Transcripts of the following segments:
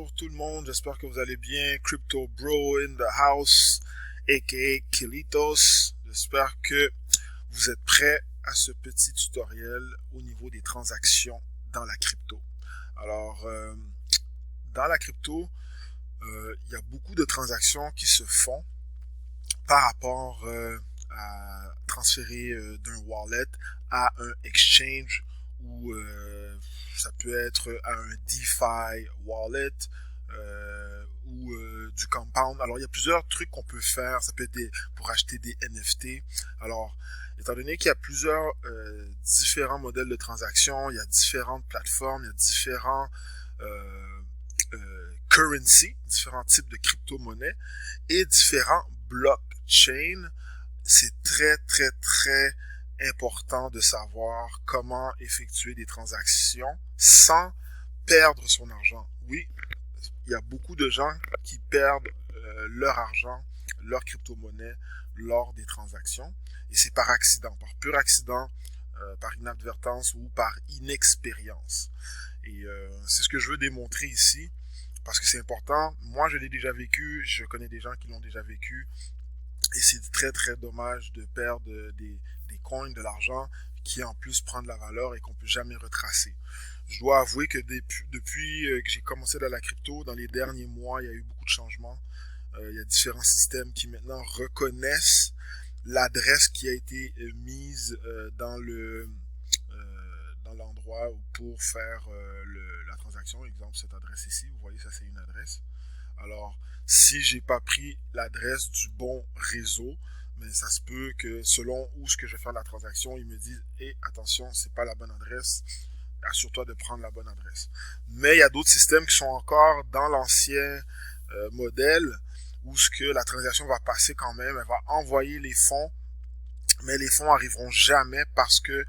Bonjour tout le monde, j'espère que vous allez bien. Crypto Bro in the house, aka Kilitos. J'espère que vous êtes prêts à ce petit tutoriel au niveau des transactions dans la crypto. Alors, dans la crypto, il y a beaucoup de transactions qui se font par rapport à transférer d'un wallet à un exchange ou ça peut être à un DeFi wallet ou du compound. Alors, il y a plusieurs trucs qu'on peut faire. Ça peut être pour acheter des NFT. Alors, étant donné qu'il y a plusieurs différents modèles de transactions, il y a différentes plateformes, il y a différents currency, différents types de crypto-monnaies et différents blockchains, c'est très important de savoir comment effectuer des transactions sans perdre son argent. Oui, il y a beaucoup de gens qui perdent leur argent, leur crypto-monnaie lors des transactions et c'est par accident, par pur accident, par inadvertance ou par inexpérience. Et c'est ce que je veux démontrer ici parce que c'est important. Moi, je l'ai déjà vécu, je connais des gens qui l'ont déjà vécu et c'est très dommage de perdre des coins, de l'argent qui en plus prend de la valeur et qu'on peut jamais retracer. Je dois avouer que depuis que j'ai commencé dans la crypto, dans les derniers mois, il y a eu beaucoup de changements. Il y a différents systèmes qui maintenant reconnaissent l'adresse qui a été mise dans l'endroit pour faire la transaction. Exemple, cette adresse ici, vous voyez, ça c'est une adresse. Alors, si j'ai pas pris l'adresse du bon réseau, mais ça se peut que selon où ce que je vais faire la transaction, ils me disent attention, c'est pas la bonne adresse, assure-toi de prendre la bonne adresse. Mais il y a d'autres systèmes qui sont encore dans l'ancien modèle où ce que la transaction va passer quand même, elle va envoyer les fonds, mais les fonds arriveront jamais parce que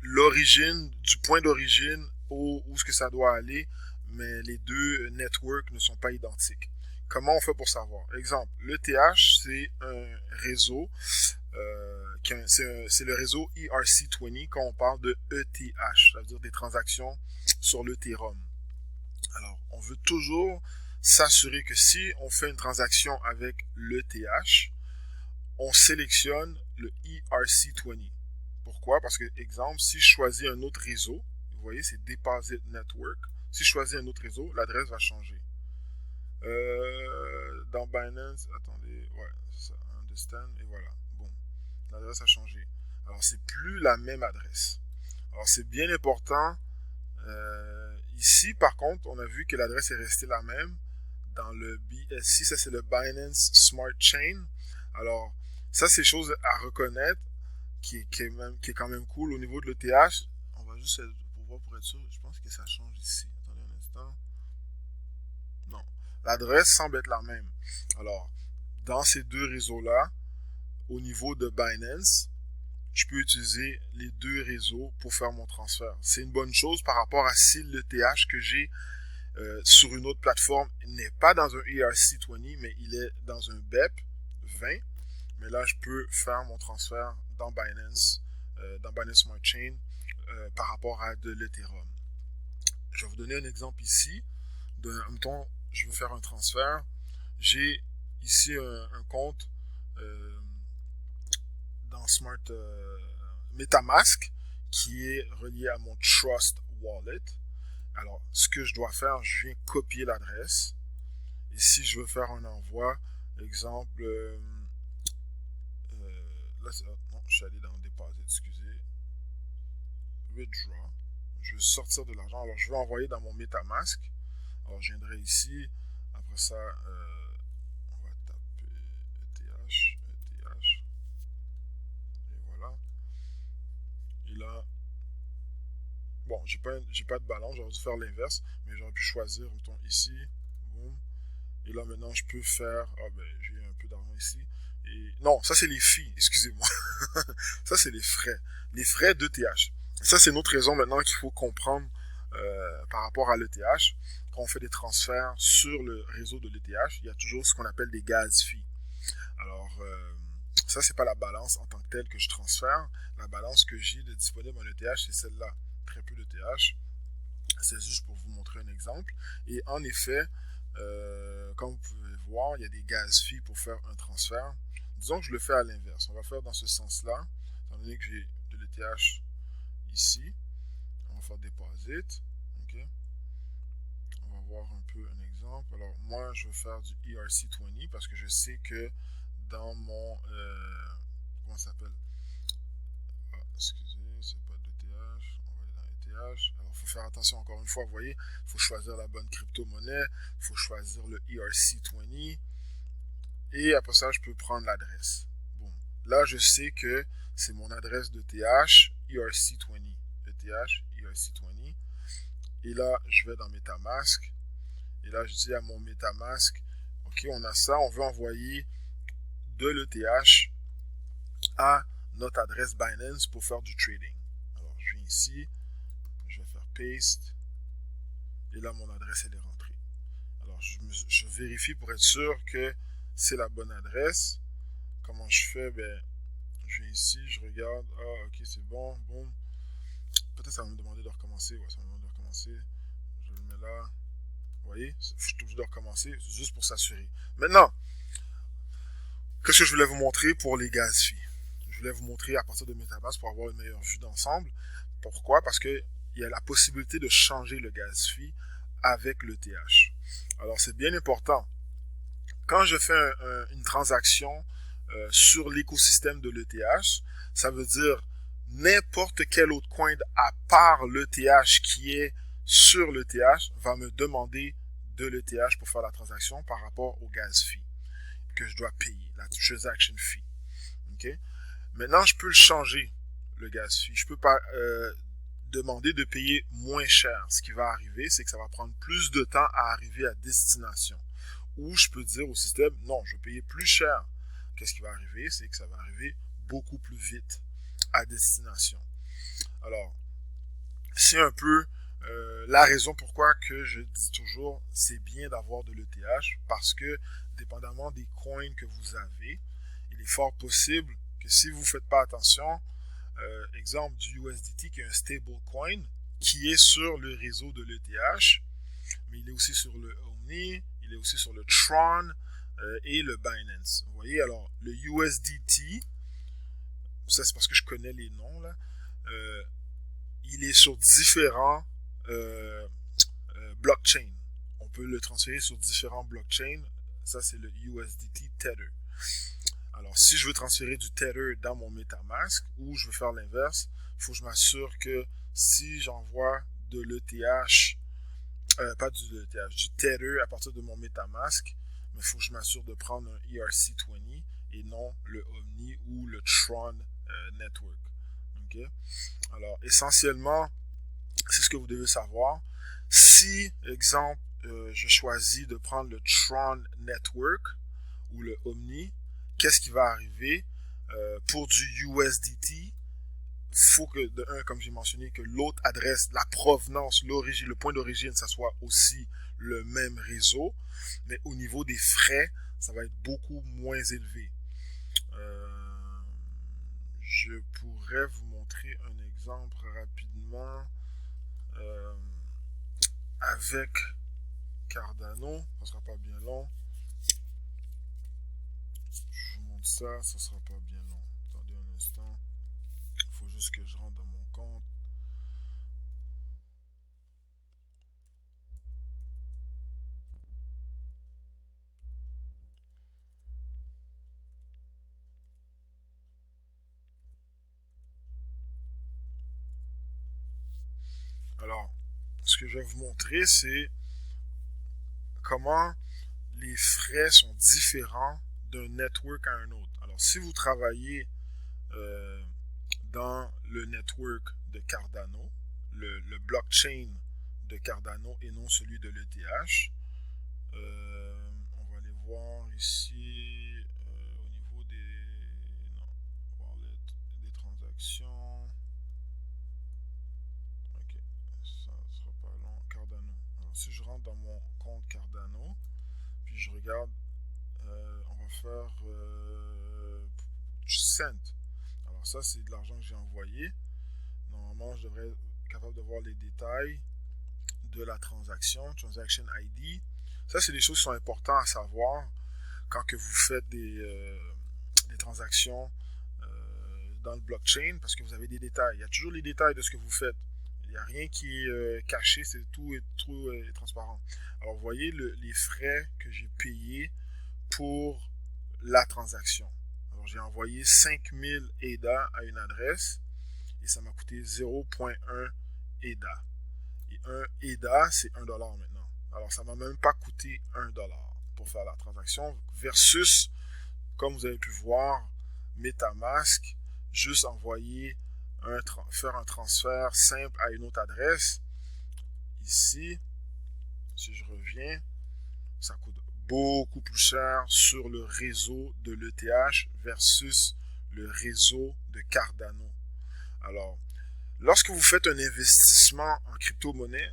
l'origine, du point d'origine où ce que ça doit aller, mais les deux networks ne sont pas identiques. Comment on fait pour savoir? Exemple, l'ETH, c'est un réseau, c'est le réseau ERC20 quand on parle de ETH, ça veut dire des transactions sur l'Ethereum. Alors, on veut toujours s'assurer que si on fait une transaction avec l'ETH, on sélectionne le ERC20. Pourquoi? Parce que, exemple, si je choisis un autre réseau, vous voyez, c'est Deposit Network. Si je choisis un autre réseau, l'adresse va changer. Dans Binance, attendez, ouais, ça, understand, et voilà. Bon, l'adresse a changé. Alors, c'est plus la même adresse. Alors, c'est bien important. Ici, par contre, on a vu que l'adresse est restée la même. Dans le BSC, ça c'est le Binance Smart Chain. Alors, ça, c'est chose à reconnaître qui est quand même cool. Au niveau de l'ETH, on va juste pour être sûr, je pense que ça change ici. Attendez un instant. Non, l'adresse semble être la même. Alors, dans ces deux réseaux-là, au niveau de Binance, je peux utiliser les deux réseaux pour faire mon transfert. C'est une bonne chose par rapport à si l'ETH que j'ai sur une autre plateforme n'est pas dans un ERC20, mais il est dans un BEP20. Mais là, je peux faire mon transfert dans Binance Smart Chain par rapport à de l'Ethereum. Je vais vous donner un exemple ici. Mettons, je veux faire un transfert. J'ai ici un compte dans Smart MetaMask qui est relié à mon Trust Wallet. Alors, ce que je dois faire, je viens copier l'adresse. Et si je veux faire un envoi, exemple, là, non, je suis allé dans Deposit, excusez. Withdraw. Je veux sortir de l'argent. Alors, je veux envoyer dans mon MetaMask. Alors, je viendrai ici. Après ça, on va taper ETH. Et voilà. Et là, bon, j'ai pas de balance. J'aurais dû faire l'inverse. Mais j'aurais pu choisir, mettons, ici. Boum. Et là, maintenant, je peux faire... Ah ben, j'ai un peu d'argent ici. Et... Non, ça, c'est les fees. Excusez-moi. Ça, c'est les frais. Les frais d'ETH. Ça, c'est une autre raison maintenant qu'il faut comprendre par rapport à l'ETH. Quand on fait des transferts sur le réseau de l'ETH, il y a toujours ce qu'on appelle des gas fees. Alors, ça, c'est pas la balance en tant que telle que je transfère. La balance que j'ai de disponible en ETH, c'est celle-là. Très peu d'ETH. C'est juste pour vous montrer un exemple. Et en effet, comme vous pouvez voir, il y a des gaz fees pour faire un transfert. Disons que je le fais à l'inverse. On va faire dans ce sens-là, étant donné que j'ai de l'ETH ici. On va faire deposit. Okay. On va voir un peu un exemple. Alors, moi, je vais faire du ERC20 parce que je sais que dans mon... comment ça s'appelle? Ah, excusez, c'est pas d'ETH. On va aller dans ETH. Alors, il faut faire attention encore une fois. Vous voyez, il faut choisir la bonne crypto-monnaie. Il faut choisir le ERC20. Et après ça, je peux prendre l'adresse. Bon, là, je sais que c'est mon adresse d'ETH, ERC20. ETH, ERC20. Et là, je vais dans MetaMask. Et là, je dis à mon MetaMask, OK, on a ça, on veut envoyer de l'ETH à notre adresse Binance pour faire du trading. Alors, je viens ici, je vais faire paste. Et là, mon adresse, elle est rentrée. Alors, je vérifie pour être sûr que c'est la bonne adresse. Comment je fais? Ben, je viens ici, je regarde. Ah, ok, c'est bon. Bon. Peut-être ça va me demander de recommencer. Ouais, ça va me demander de recommencer. Je le mets là. Vous voyez? Je suis obligé de recommencer juste pour s'assurer. Maintenant, qu'est-ce que je voulais vous montrer pour les gaz fees? Je voulais vous montrer à partir de MetaMask pour avoir une meilleure vue d'ensemble. Pourquoi? Parce qu'il y a la possibilité de changer le gaz fee avec l'ETH. Alors, c'est bien important. Quand je fais une transaction sur l'écosystème de l'ETH, ça veut dire n'importe quel autre coin à part l'ETH qui est sur l'ETH va me demander de l'ETH pour faire la transaction par rapport au gas fee que je dois payer, la transaction fee. Okay? Maintenant, je peux le changer, le gas fee. Je peux pas demander de payer moins cher. Ce qui va arriver, c'est que ça va prendre plus de temps à arriver à destination. Ou je peux dire au système, non, je vais payer plus cher. Qu'est-ce qui va arriver? C'est que ça va arriver beaucoup plus vite à destination. Alors, c'est un peu la raison pourquoi que je dis toujours, c'est bien d'avoir de l'ETH, parce que, dépendamment des coins que vous avez, il est fort possible que si vous ne faites pas attention, exemple du USDT qui est un stable coin, qui est sur le réseau de l'ETH, mais il est aussi sur le Omni, il est aussi sur le Tron et le Binance. Vous voyez, alors, le USDT, ça c'est parce que je connais les noms, là, il est sur différents blockchains. On peut le transférer sur différents blockchains. Ça, c'est le USDT Tether. Alors, si je veux transférer du Tether dans mon MetaMask ou je veux faire l'inverse, il faut que je m'assure que si j'envoie de l'ETH, pas du ETH, du Tether à partir de mon MetaMask, mais il faut que je m'assure de prendre un ERC20 et non le Omni ou le Tron Network. Okay? Alors, essentiellement, c'est ce que vous devez savoir. Si, exemple, je choisis de prendre le Tron Network ou le Omni, qu'est-ce qui va arriver? Pour du USDT, il faut que, de un, comme j'ai mentionné, que l'autre adresse, la provenance, l'origine, le point d'origine, ça soit aussi le même réseau. Mais au niveau des frais, ça va être beaucoup moins élevé. Je pourrais vous montrer un exemple rapidement avec Cardano. Ça sera pas bien long. Je vous montre ça, ça sera pas bien long. Attendez un instant. Il faut juste que je rentre dans mon compte. Alors, ce que je vais vous montrer, c'est comment les frais sont différents d'un network à un autre. Alors, si vous travaillez dans le network de Cardano, le blockchain de Cardano et non celui de l'ETH, on va aller voir ici au niveau des transactions. Ok, ça ne sera pas long. Cardano. Alors, si je rentre dans mon compte Cardano, puis je regarde, on va faire Cent. Alors ça, c'est de l'argent que j'ai envoyé. Normalement, je devrais être capable de voir les détails. de la transaction, transaction ID. Ça, c'est des choses qui sont importantes à savoir quand que vous faites des transactions dans le blockchain, parce que vous avez des détails. Il y a toujours les détails de ce que vous faites. Il n'y a rien qui est caché, c'est tout est transparent. Alors, vous voyez les frais que j'ai payés pour la transaction. Alors, j'ai envoyé 5000 EDA à une adresse et ça m'a coûté 0.1 EDA. Et 1 EDA, c'est $1 maintenant. Alors, ça ne m'a même pas coûté $1 pour faire la transaction versus, comme vous avez pu voir, MetaMask, juste envoyer faire un transfert simple à une autre adresse. Ici, si je reviens, ça coûte beaucoup plus cher sur le réseau de l'ETH versus le réseau de Cardano. Alors, lorsque vous faites un investissement en crypto-monnaie,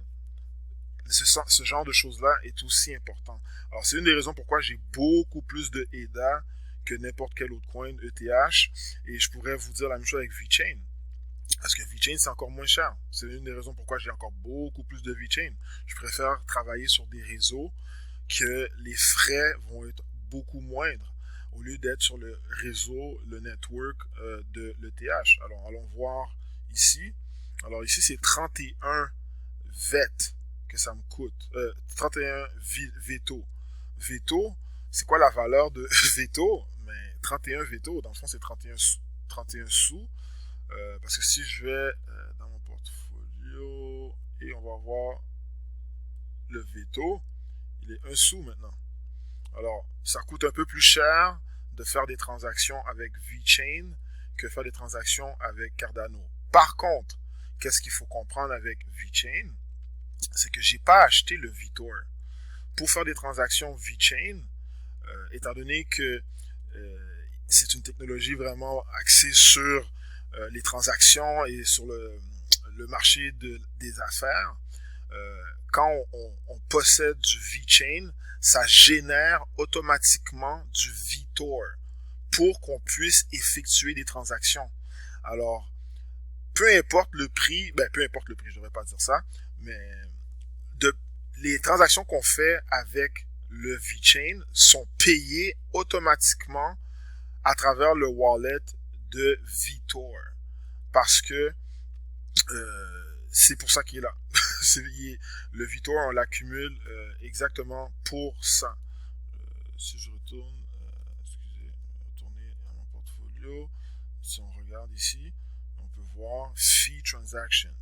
ce genre de choses-là est aussi important. Alors, c'est une des raisons pourquoi j'ai beaucoup plus de EDA que n'importe quel autre coin ETH. Et je pourrais vous dire la même chose avec VeChain. Parce que VeChain, c'est encore moins cher. C'est une des raisons pourquoi j'ai encore beaucoup plus de VeChain. Je préfère travailler sur des réseaux que les frais vont être beaucoup moindres au lieu d'être sur le réseau, le network de l'ETH. Alors, allons voir ici. Alors, ici, c'est 31 VET que ça me coûte. 31 Veto. Veto, c'est quoi la valeur de Veto? Mais 31 Veto, dans le fond, c'est 31 sous. Parce que si je vais dans mon portfolio et on va voir le Veto, il est 1 sou maintenant. Alors, ça coûte un peu plus cher de faire des transactions avec VeChain que faire des transactions avec Cardano. Par contre, qu'est-ce qu'il faut comprendre avec VeChain? C'est que j'ai pas acheté le Vitor. Pour faire des transactions VeChain, étant donné que c'est une technologie vraiment axée sur les transactions et sur le marché des affaires, quand on possède du VeChain, ça génère automatiquement du Vitor pour qu'on puisse effectuer des transactions. Alors, peu importe le prix, je devrais pas dire ça, mais les transactions qu'on fait avec le VeChain sont payées automatiquement à travers le wallet de Vitor. Parce que c'est pour ça qu'il est là. Le Vitor, on l'accumule exactement pour ça. Si je retourne, retourner à mon portfolio, si on regarde ici, on peut voir Fee Transaction.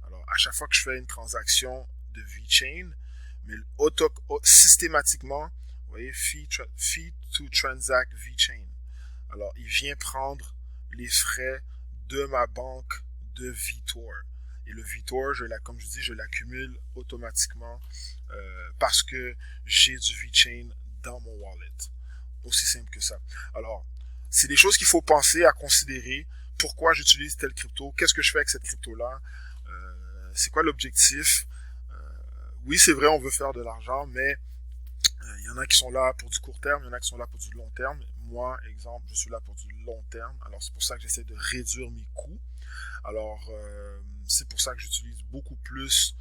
Alors, à chaque fois que je fais une transaction de VeChain, mais systématiquement, vous voyez, Fee to Transact VeChain. Alors, il vient prendre les frais de ma banque de Vitor. Et le Vitor, comme je dis, je l'accumule automatiquement parce que j'ai du VeChain dans mon wallet. Aussi simple que ça. Alors, c'est des choses qu'il faut penser à considérer. Pourquoi j'utilise telle crypto? Qu'est-ce que je fais avec cette crypto-là? C'est quoi l'objectif? Oui, c'est vrai, on veut faire de l'argent, mais il y en a qui sont là pour du court terme, il y en a qui sont là pour du long terme. Moi, exemple, je suis là pour du long terme. Alors, c'est pour ça que j'essaie de réduire mes coûts. Alors, c'est pour ça que j'utilise beaucoup plus,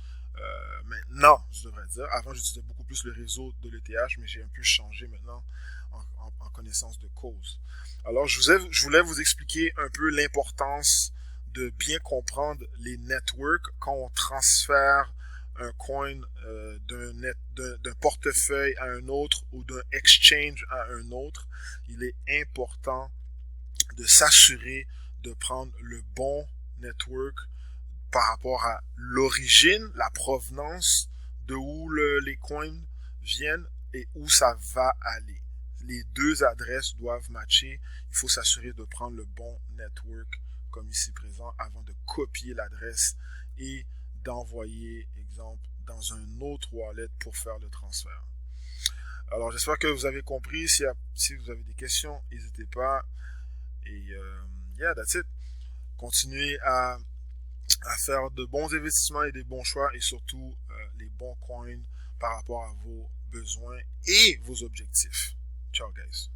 maintenant, je devrais dire. Avant, j'utilisais beaucoup plus le réseau de l'ETH, mais j'ai un peu changé maintenant en connaissance de cause. Alors, je voulais vous expliquer un peu l'importance de bien comprendre les networks quand on transfère un coin d'un portefeuille à un autre ou d'un exchange à un autre. Il est important de s'assurer de prendre le bon network par rapport à l'origine, la provenance de où les coins viennent et où ça va aller. Les deux adresses doivent matcher. Il faut s'assurer de prendre le bon network comme ici présent avant de copier l'adresse et d'envoyer, exemple, dans un autre wallet pour faire le transfert. Alors, j'espère que vous avez compris. Si vous avez des questions, n'hésitez pas. Et yeah, that's it. Continuez à faire de bons investissements et des bons choix et surtout les bons coins par rapport à vos besoins et vos objectifs. Ciao, guys.